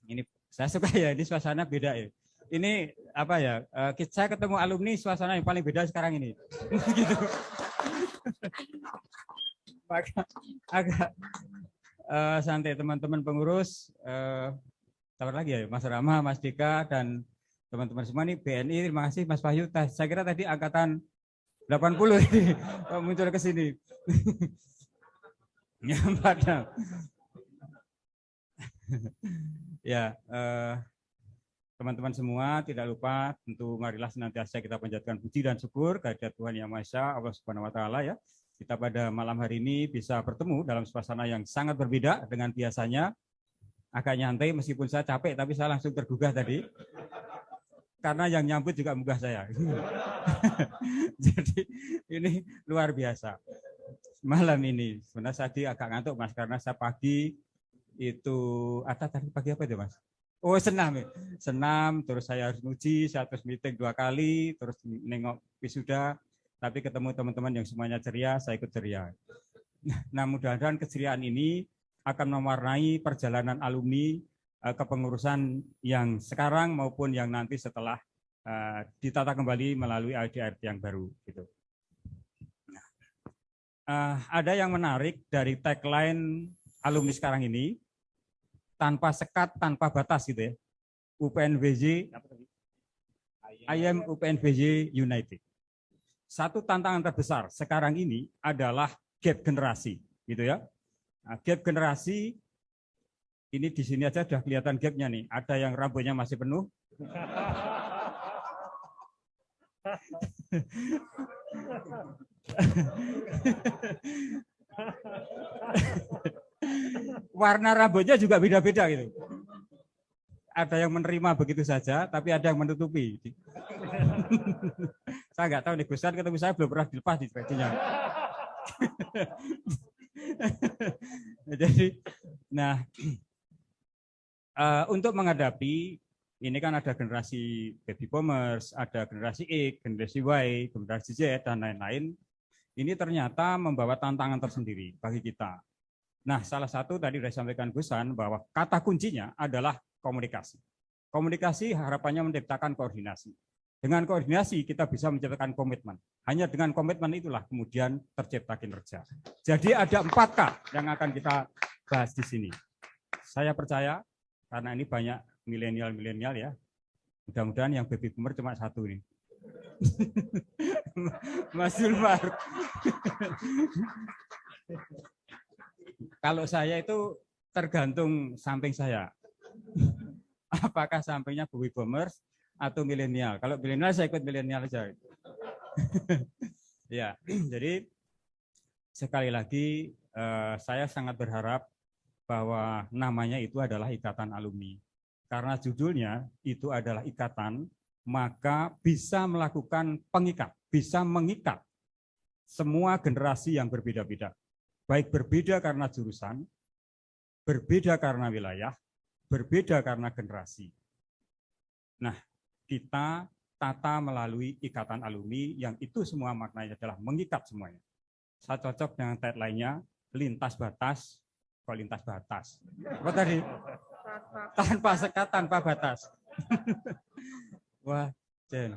Ini saya suka ya, ini suasana beda ya. Ini apa ya? Saya ketemu alumni suasana yang paling beda sekarang ini. Gitu. Maka agak santai teman-teman pengurus. Sabar lagi ya, Mas Rama, Mas Dika, dan teman-teman semua nih BNI. Terima kasih Mas Wahyu. Saya kira tadi angkatan 80 ini muncul ke sini. Ya, padahal. Ya, teman-teman semua, tidak lupa tentu marilah senantiasa kita panjatkan puji dan syukur kehadirat Tuhan Yang Maha Esa, Allah Subhanahu wa taala ya. Kita pada malam hari ini bisa bertemu dalam suasana yang sangat berbeda dengan biasanya. Agak nyantai meskipun saya capek, tapi saya langsung tergugah tadi. Karena yang nyambut juga munggah saya. Jadi ini luar biasa. Malam ini sebenarnya saya agak ngantuk Mas, karena saya pagi itu tadi pagi apa itu Mas? Oh, senam, terus saya harus nguji, saya terus meeting 2 kali, terus nengok wisuda, tapi ketemu teman-teman yang semuanya ceria, saya ikut ceria. Nah, mudah-mudahan keceriaan ini akan mewarnai perjalanan alumni kepengurusan yang sekarang maupun yang nanti setelah ditata kembali melalui ADART yang baru. Gitu. Ada yang menarik dari tagline alumni sekarang ini, tanpa sekat, tanpa batas gitu ya. UPNBJ, I am UPNBJ United. Satu tantangan terbesar sekarang ini adalah gap generasi, gitu ya. Nah, gap generasi ini di sini aja sudah kelihatan gapnya nih. Ada yang rambutnya masih penuh. Warna rambutnya juga beda-beda gitu. Ada yang menerima begitu saja, tapi ada yang menutupi. Saya nggak tahu nih, Gus, ketemu saya belum pernah dilepas di bajunya. Jadi, nah, untuk menghadapi ini kan ada generasi baby boomers, ada generasi X, generasi Y, generasi Z, dan lain-lain. Ini ternyata membawa tantangan tersendiri bagi kita. Nah, salah satu tadi sudah disampaikan Gusan bahwa kata kuncinya adalah komunikasi. Komunikasi harapannya menciptakan koordinasi. Dengan koordinasi kita bisa menciptakan komitmen. Hanya dengan komitmen itulah kemudian tercipta kinerja. Jadi ada 4K yang akan kita bahas di sini. Saya percaya karena ini banyak milenial ya. Mudah-mudahan yang baby boomer cuma satu nih. Mas Zulfar. Kalau saya itu tergantung samping saya. Apakah sampingnya baby boomers atau milenial? Kalau milenial saya ikut milenial saja. Ya, jadi sekali lagi saya sangat berharap bahwa namanya itu adalah Ikatan Alumni. Karena judulnya itu adalah ikatan, maka bisa melakukan pengikat, bisa mengikat semua generasi yang berbeda-beda. Baik berbeda karena jurusan, berbeda karena wilayah, berbeda karena generasi. Nah, kita tata melalui ikatan alumni yang itu semua maknanya adalah mengikat semuanya. Saya cocok dengan tagline-nya, lintas batas, kok lintas batas. Apa tadi? Tanpa sekat, tanpa batas. Wah, Jen.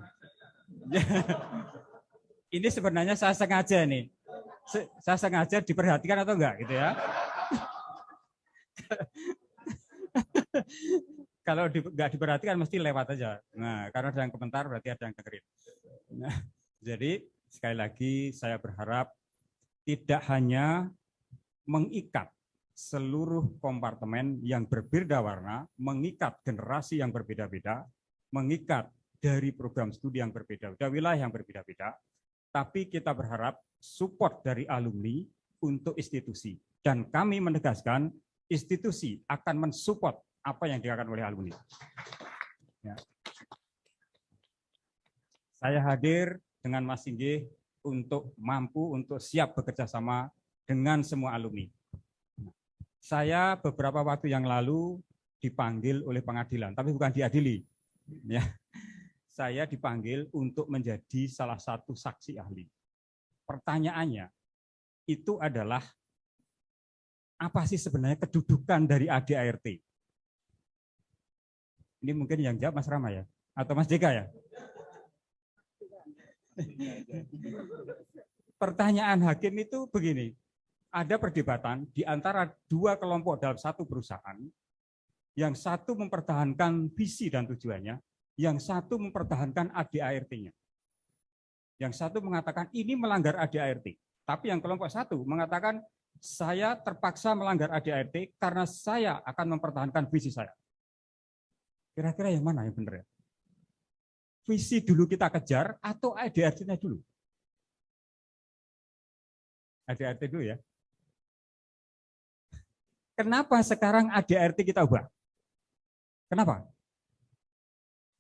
Ini sebenarnya saya sengaja nih. Saya sengaja diperhatikan atau enggak gitu ya. Kalau enggak diperhatikan mesti lewat aja. Nah, karena ada yang komentar berarti ada yang dengerin. Nah, jadi sekali lagi saya berharap tidak hanya mengikat seluruh kompartemen yang berbeda warna, mengikat generasi yang berbeda-beda, mengikat dari program studi yang berbeda-beda, wilayah yang berbeda-beda, tapi kita berharap support dari alumni untuk institusi. Dan kami menegaskan institusi akan mensupport apa yang dilakukan oleh alumni. Ya. Saya hadir dengan Mas Singgih untuk mampu, untuk siap bekerja sama dengan semua alumni. Saya beberapa waktu yang lalu dipanggil oleh pengadilan, tapi bukan diadili. Ya. Saya dipanggil untuk menjadi salah satu saksi ahli. Pertanyaannya, itu adalah apa sih sebenarnya kedudukan dari ADART? Ini mungkin yang jawab Mas Rama ya, atau Mas Deka ya? Pertanyaan hakim itu begini, ada perdebatan di antara dua kelompok dalam satu perusahaan, yang satu mempertahankan visi dan tujuannya, yang satu mempertahankan ADART-nya. Yang satu mengatakan ini melanggar ADART, tapi yang kelompok satu mengatakan saya terpaksa melanggar ADART karena saya akan mempertahankan visi saya. Kira-kira yang mana yang benar ya? Visi dulu kita kejar atau ADART-nya dulu? ADART dulu ya. Kenapa sekarang ADART kita ubah? Kenapa?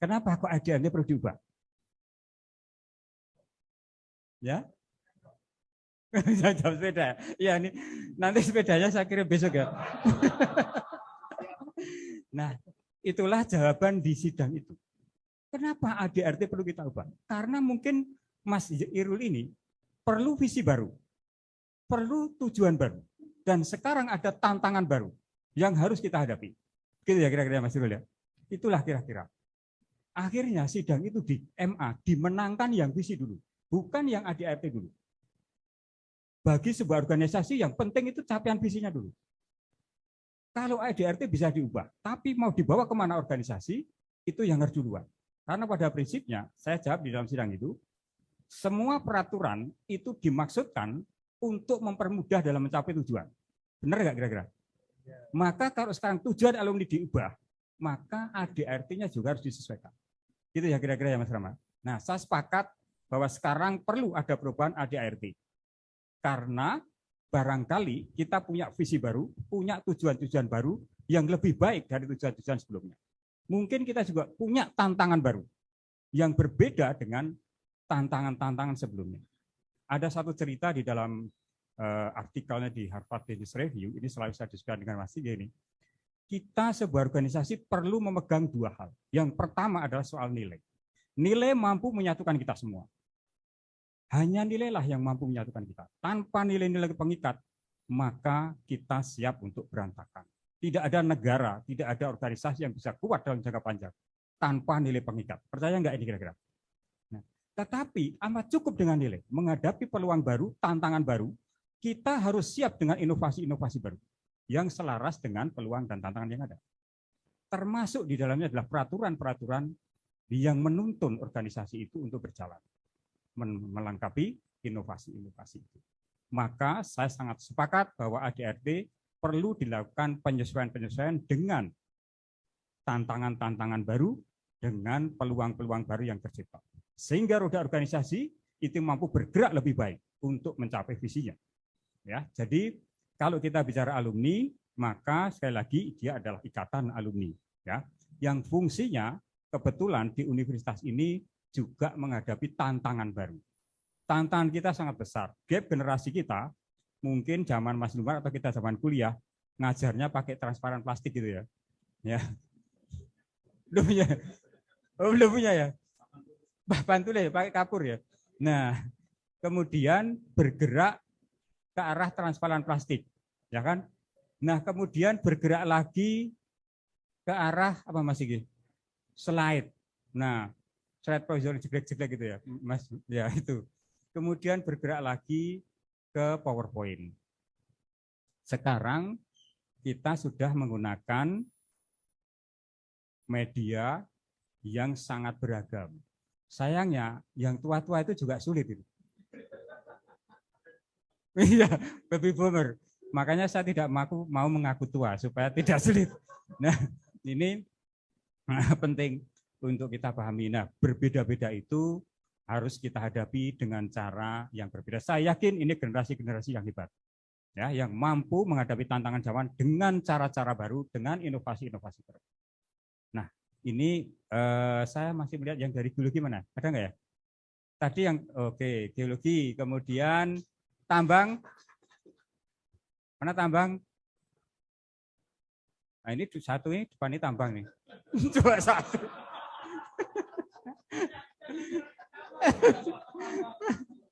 Kenapa kok ADART perlu diubah? Ya? Jam sepeda. Ya, ini nanti sepedanya saya kirim besok ya. Nah, itulah jawaban di sidang itu. Kenapa ADART perlu kita ubah? Karena mungkin Mas Irul ini perlu visi baru, perlu tujuan baru, dan sekarang ada tantangan baru yang harus kita hadapi. Gitu ya kira-kira Mas Irul ya. Itulah kira-kira. Akhirnya sidang itu di MA dimenangkan yang visi dulu, bukan yang ADART dulu. Bagi sebuah organisasi yang penting itu capaian visinya dulu. Kalau ADART bisa diubah, tapi mau dibawa kemana organisasi, itu yang harus duluan. Karena pada prinsipnya, saya jawab di dalam sidang itu, semua peraturan itu dimaksudkan untuk mempermudah dalam mencapai tujuan. Benar nggak kira-kira? Maka kalau sekarang tujuan alumni diubah, maka ADART-nya juga harus disesuaikan. Gitu ya kira-kira ya Mas Rama. Nah, saya sepakat bahwa sekarang perlu ada perubahan ADART. Karena barangkali kita punya visi baru, punya tujuan-tujuan baru yang lebih baik dari tujuan-tujuan sebelumnya. Mungkin kita juga punya tantangan baru yang berbeda dengan tantangan-tantangan sebelumnya. Ada satu cerita di dalam artikelnya di Harvard Business Review, ini selalu saya diskusikan dengan Mas Tiga ini. Kita sebuah organisasi perlu memegang dua hal. Yang pertama adalah soal nilai. Nilai mampu menyatukan kita semua. Hanya nilailah yang mampu menyatukan kita. Tanpa nilai-nilai pengikat, maka kita siap untuk berantakan. Tidak ada negara, tidak ada organisasi yang bisa kuat dalam jangka panjang tanpa nilai pengikat. Percaya nggak ini kira-kira? Nah, tetapi amat cukup dengan nilai. Menghadapi peluang baru, tantangan baru, kita harus siap dengan inovasi-inovasi baru yang selaras dengan peluang dan tantangan yang ada. Termasuk di dalamnya adalah peraturan-peraturan yang menuntun organisasi itu untuk berjalan, melengkapi inovasi-inovasi itu. Maka saya sangat sepakat bahwa ADART perlu dilakukan penyesuaian-penyesuaian dengan tantangan-tantangan baru, dengan peluang-peluang baru yang tercipta. Sehingga roda organisasi itu mampu bergerak lebih baik untuk mencapai visinya. Ya, jadi kalau kita bicara alumni, maka sekali lagi dia adalah ikatan alumni. Ya, yang fungsinya kebetulan di universitas ini juga menghadapi tantangan baru. Tantangan kita sangat besar. Gap generasi kita, mungkin zaman Mas Lumar atau kita zaman kuliah, ngajarnya pakai transparan plastik gitu ya. Ya. Belum punya. Oh, belum punya ya. Bantu ya, pakai kapur ya. Nah, kemudian bergerak ke arah transparan plastik, ya kan? Nah, kemudian bergerak lagi ke arah apa Mas Iki? Slide. Nah, slide proyektor jelek-jelek gitu ya, Mas. Ya, itu. Kemudian bergerak lagi ke PowerPoint. Sekarang kita sudah menggunakan media yang sangat beragam. Sayangnya yang tua-tua itu juga sulit itu. Iya, baby boomer. Makanya saya tidak mau mengaku tua supaya tidak sulit. Nah, ini penting untuk kita pahami. Nah, berbeda-beda itu harus kita hadapi dengan cara yang berbeda. Saya yakin ini generasi-generasi yang hebat, ya, yang mampu menghadapi tantangan zaman dengan cara-cara baru, dengan inovasi-inovasi baru. Nah, ini saya masih melihat yang dari geologi mana? Ada nggak ya? Tadi yang oke, geologi, kemudian tambang. Mana tambang? Nah, ini satu ini depan ini tambang nih. Coba satu.